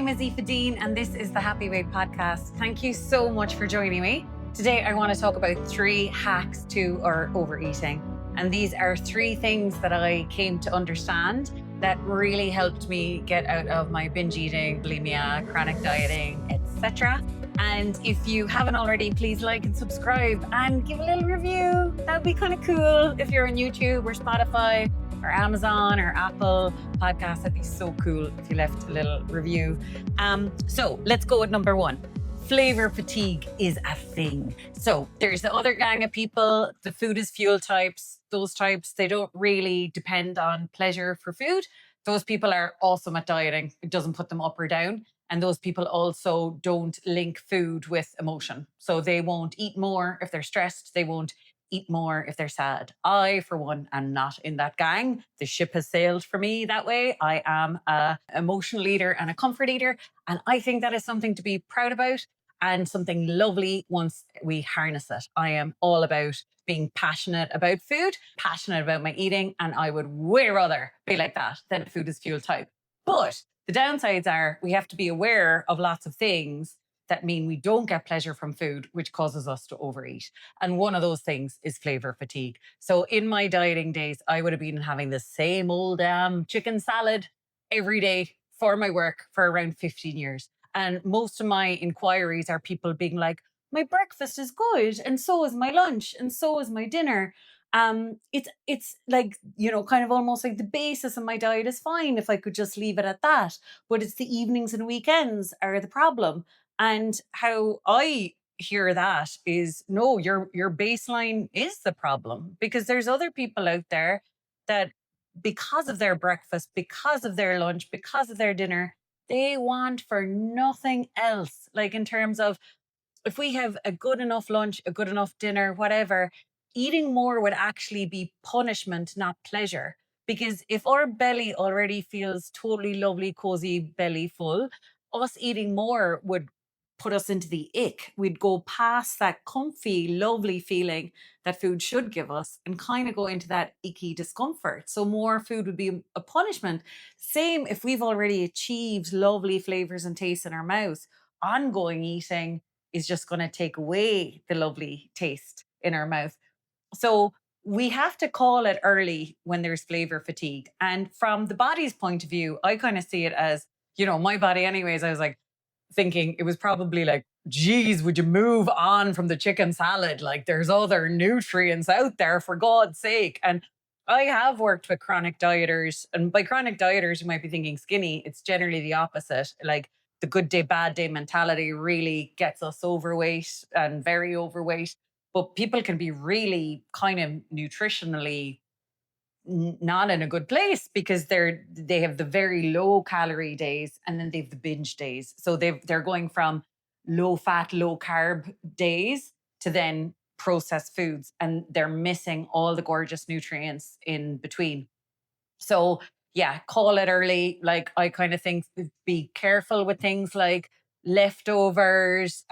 name is Aoife Dean and this is the Happy Weight Podcast. Thank you so much for joining me. Today I want to talk about 3 hacks to our overeating. And these are 3 things that I came to understand that really helped me get out of my binge eating, bulimia, chronic dieting, etc. And if you haven't already, please like and subscribe and give a little review. That would be kind of cool. If you're on YouTube or Spotify or Amazon or Apple Podcasts, that'd be so cool if you left a little review. So let's go with number 1. Flavor fatigue is a thing. So there's the other gang of people, the food is fuel types. Those types, they don't really depend on pleasure for food. Those people are awesome at dieting. It doesn't put them up or down. And those people also don't link food with emotion. So they won't eat more if they're stressed. They won't eat more if they're sad. I, for one, am not in that gang. The ship has sailed for me that way. I am an emotional eater and a comfort eater. And I think that is something to be proud about and something lovely once we harness it. I am all about being passionate about food, passionate about my eating, and I would way rather be like that than a food is fuel type. But the downsides are we have to be aware of lots of things that mean we don't get pleasure from food, which causes us to overeat. And one of those things is flavor fatigue. So in my dieting days, I would have been having the same old chicken salad every day for my work for around 15 years. And most of my inquiries are people being like, my breakfast is good, and so is my lunch, and so is my dinner. It's like, kind of almost like the basis of my diet is fine if I could just leave it at that. But it's the evenings and weekends are the problem. And how I hear that is, no, your baseline is the problem, because there's other people out there that, because of their breakfast, because of their lunch, because of their dinner, they want for nothing else. Like, in terms of, if we have a good enough lunch, a good enough dinner, whatever, eating more would actually be punishment, not pleasure. Because if our belly already feels totally lovely, cozy, belly full, us eating more would put us into the ick. We'd go past that comfy, lovely feeling that food should give us and kind of go into that icky discomfort. So more food would be a punishment. Same if we've already achieved lovely flavors and tastes in our mouth, ongoing eating is just going to take away the lovely taste in our mouth. So we have to call it early when there's flavor fatigue. And from the body's point of view, I kind of see it as, my body anyways, I was like thinking it was probably like, geez, would you move on from the chicken salad? Like, there's other nutrients out there, for God's sake. And I have worked with chronic dieters, and by chronic dieters, you might be thinking skinny. It's generally the opposite. Like, the good day, bad day mentality really gets us overweight and very overweight. But people can be really kind of nutritionally not in a good place, because they have the very low calorie days and then they have the binge days. So they're going from low fat, low carb days to then processed foods, and they're missing all the gorgeous nutrients in between. So yeah, call it early. Like, I kind of think, be careful with things like leftovers,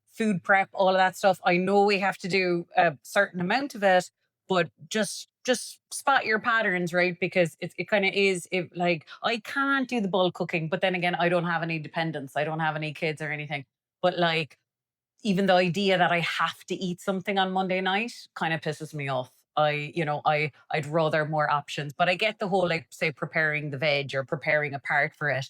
food prep, all of that stuff. I know we have to do a certain amount of it, but just spot your patterns, right? Because it kind of is, like, I can't do the bulk cooking, but then again, I don't have any dependents. I don't have any kids or anything. But like, even the idea that I have to eat something on Monday night kind of pisses me off. I'd rather more options. But I get the whole, like, say, preparing the veg or preparing a part for it,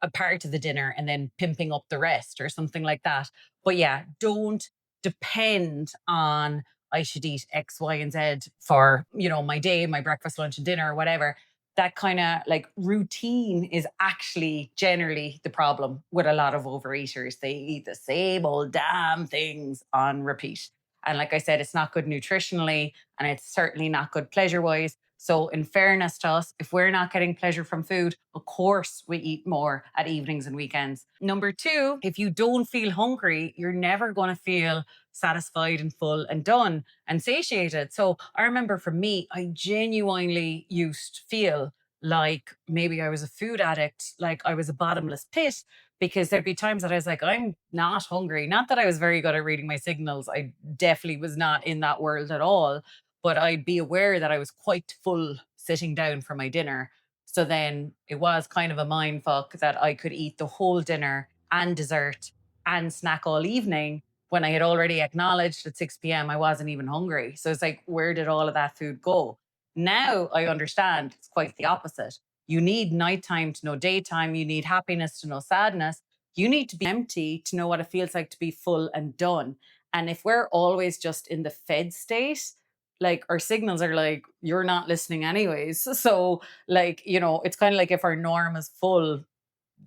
a part of the dinner, and then pimping up the rest or something like that. But yeah, don't depend on, I should eat X, Y, and Z for, my day, my breakfast, lunch, and dinner, or whatever. That kind of like routine is actually generally the problem with a lot of overeaters. They eat the same old damn things on repeat. And like I said, it's not good nutritionally, and it's certainly not good pleasure-wise. So in fairness to us, if we're not getting pleasure from food, of course we eat more at evenings and weekends. Number 2, if you don't feel hungry, you're never going to feel satisfied and full and done and satiated. So I remember for me, I genuinely used to feel like maybe I was a food addict, like I was a bottomless pit, because there'd be times that I was like, I'm not hungry. Not that I was very good at reading my signals. I definitely was not in that world at all. But I'd be aware that I was quite full sitting down for my dinner. So then it was kind of a mind fuck that I could eat the whole dinner and dessert and snack all evening when I had already acknowledged at 6 p.m. I wasn't even hungry. So it's like, where did all of that food go? Now I understand it's quite the opposite. You need nighttime to know daytime. You need happiness to know sadness. You need to be empty to know what it feels like to be full and done. And if we're always just in the fed state, like our signals are like, you're not listening anyways. So, like, it's kind of like if our norm is full,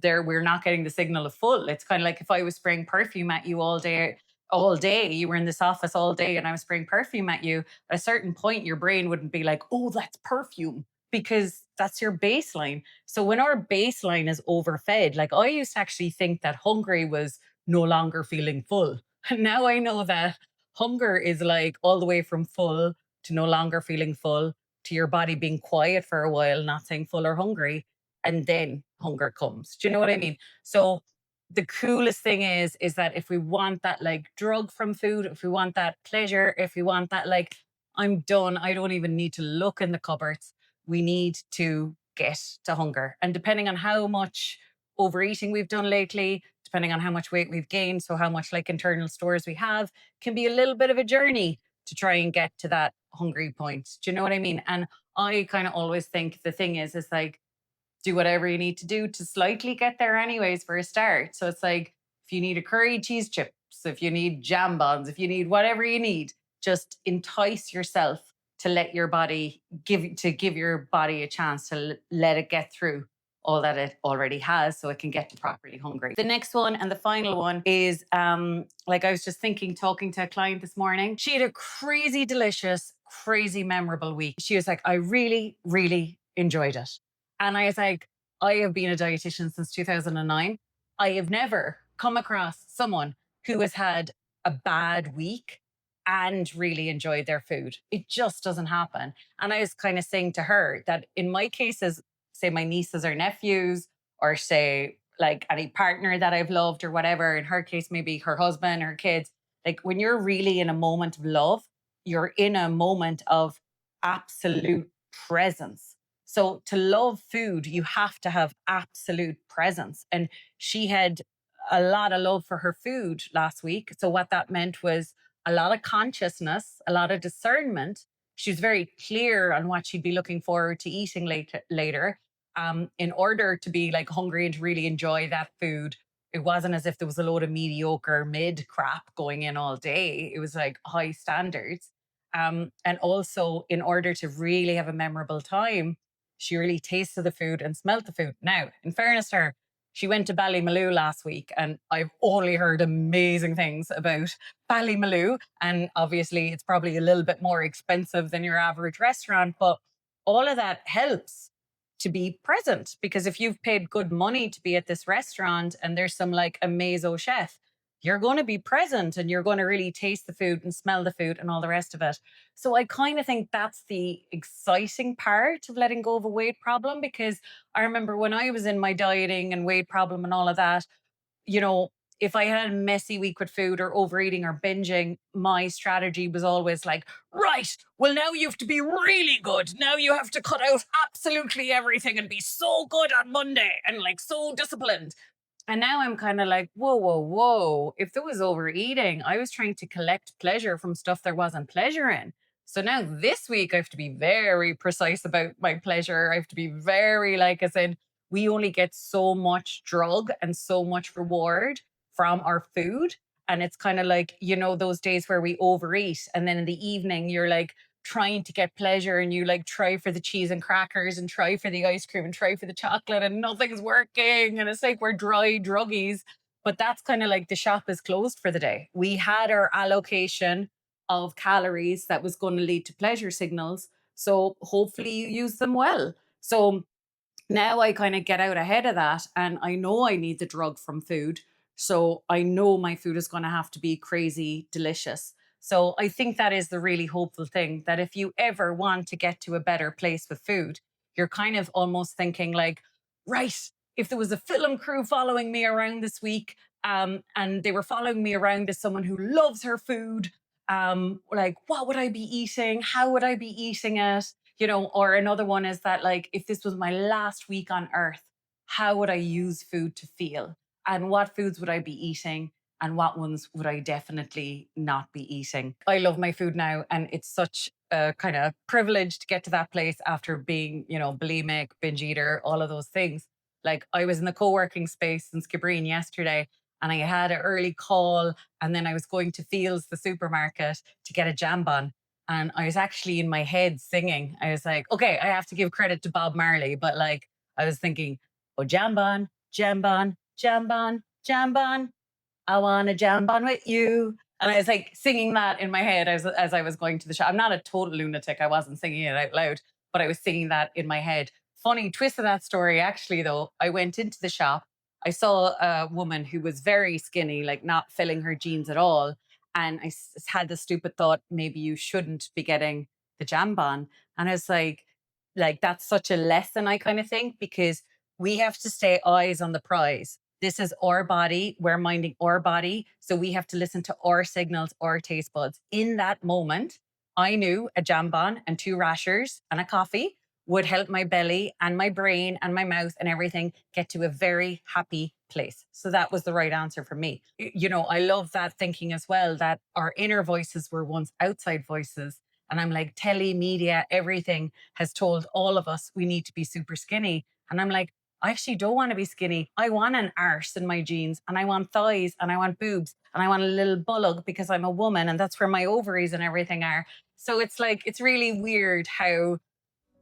there we're not getting the signal of full. It's kind of like if I was spraying perfume at you all day, you were in this office all day and I was spraying perfume at you, at a certain point your brain wouldn't be like, oh, that's perfume, because that's your baseline. So when our baseline is overfed, like I used to actually think that hungry was no longer feeling full. Now I know that hunger is like all the way from full to no longer feeling full, to your body being quiet for a while, not saying full or hungry, and then hunger comes. Do you know what I mean? So the coolest thing is that if we want that like drug from food, if we want that pleasure, if we want that like, I'm done, I don't even need to look in the cupboards, we need to get to hunger. And depending on how much overeating we've done lately, depending on how much weight we've gained, so how much like internal stores we have, can be a little bit of a journey to try and get to that hungry point. Do you know what I mean? And I kind of always think the thing is like, do whatever you need to do to slightly get there anyways for a start. So it's like, if you need a curry cheese chips, if you need jam buns, if you need whatever you need, just entice yourself to let your body give your body a chance to let it get through all that it already has so it can get to properly hungry. The next one and the final one is like I was just thinking, talking to a client this morning. She had a crazy delicious, crazy memorable week. She was like, I really, really enjoyed it. And I was like, I have been a dietitian since 2009. I have never come across someone who has had a bad week and really enjoyed their food. It just doesn't happen. And I was kind of saying to her that in my cases, say my nieces or nephews, or say like any partner that I've loved or whatever, in her case, maybe her husband, her kids, like when you're really in a moment of love, you're in a moment of absolute presence. So to love food, you have to have absolute presence. And she had a lot of love for her food last week. So what that meant was a lot of consciousness, a lot of discernment. She was very clear on what she'd be looking forward to eating later. In order to be like hungry and to really enjoy that food, it wasn't as if there was a load of mediocre mid crap going in all day. It was like high standards. And also, in order to really have a memorable time, she really tasted the food and smelt the food. Now, in fairness to her, she went to Ballymaloo last week, and I've only heard amazing things about Ballymaloo. And obviously, it's probably a little bit more expensive than your average restaurant, but all of that helps to be present, because if you've paid good money to be at this restaurant and there's some like amazo chef, you're going to be present and you're going to really taste the food and smell the food and all the rest of it. So I kind of think that's the exciting part of letting go of a weight problem, because I remember when I was in my dieting and weight problem and all of that, you know, if I had a messy week with food or overeating or binging, my strategy was always like, right, well, now you have to be really good. Now you have to cut out absolutely everything and be so good on Monday and like so disciplined. And now I'm kind of like, whoa, whoa, whoa. If there was overeating, I was trying to collect pleasure from stuff there wasn't pleasure in. So now this week, I have to be very precise about my pleasure. I have to be very like, as in, we only get so much drug and so much reward from our food. And it's kind of like, those days where we overeat. And then in the evening, you're like, trying to get pleasure and you like try for the cheese and crackers and try for the ice cream and try for the chocolate and nothing's working. And it's like we're dry druggies. But that's kind of like the shop is closed for the day. We had our allocation of calories that was going to lead to pleasure signals. So hopefully you use them well. So now I kind of get out ahead of that and I know I need the drug from food. So I know my food is going to have to be crazy delicious. So I think that is the really hopeful thing, that if you ever want to get to a better place with food, you're kind of almost thinking like, right, if there was a film crew following me around this week, and they were following me around as someone who loves her food, like what would I be eating? How would I be eating it? or another one is that, like, if this was my last week on earth, how would I use food to feel? And what foods would I be eating? And what ones would I definitely not be eating? I love my food now, and it's such a kind of privilege to get to that place after being, bulimic, binge eater, all of those things. Like, I was in the co-working space in Skibbereen yesterday, and I had an early call, and then I was going to Fields, the supermarket, to get a jambon. And I was actually in my head singing. I was like, okay, I have to give credit to Bob Marley, but like I was thinking, oh, jambon, jambon, jambon, jambon. I want to jump on with you. And I was like singing that in my head as I was going to the shop. I'm not a total lunatic. I wasn't singing it out loud, but I was singing that in my head. Funny twist of that story, actually, though. I went into the shop. I saw a woman who was very skinny, like not filling her jeans at all. And had the stupid thought, maybe you shouldn't be getting the jambon. And I was like, that's such a lesson, I kind of think, because we have to stay eyes on the prize. This is our body. We're minding our body. So we have to listen to our signals, our taste buds. In that moment, I knew a jambon and 2 rashers and a coffee would help my belly and my brain and my mouth and everything get to a very happy place. So that was the right answer for me. I love that thinking as well, that our inner voices were once outside voices. And I'm like, telly, media, everything has told all of us we need to be super skinny. And I'm like, I actually don't want to be skinny. I want an arse in my jeans, and I want thighs, and I want boobs, and I want a little bullock because I'm a woman, and that's where my ovaries and everything are. So it's like, it's really weird how,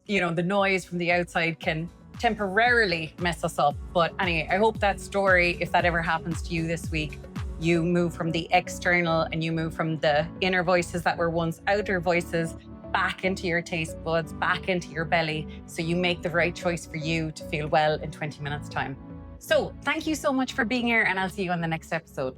the noise from the outside can temporarily mess us up. But anyway, I hope that story, if that ever happens to you this week, you move from the external and you move from the inner voices that were once outer voices back into your taste buds, back into your belly, so you make the right choice for you to feel well in 20 minutes time. So thank you so much for being here, and I'll see you on the next episode.